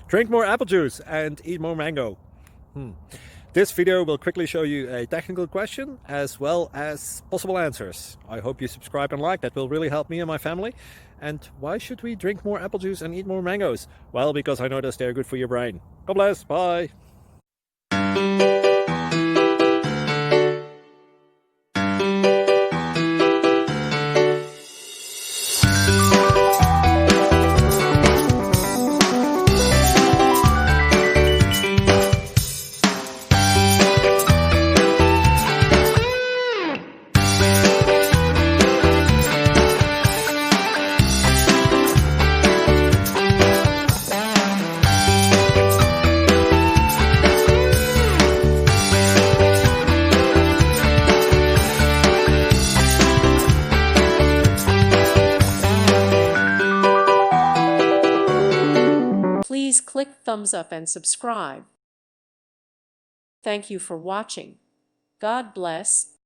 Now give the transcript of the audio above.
Drink more apple juice and eat more mango. This video will quickly show you a technical question as well as possible answers. I hope you subscribe and like, that will really help me and my family. And why should we drink more apple juice and eat more mangoes? Well, because I noticed they're good for your brain. God bless, bye. Please click thumbs up and subscribe. Thank you for watching. God bless.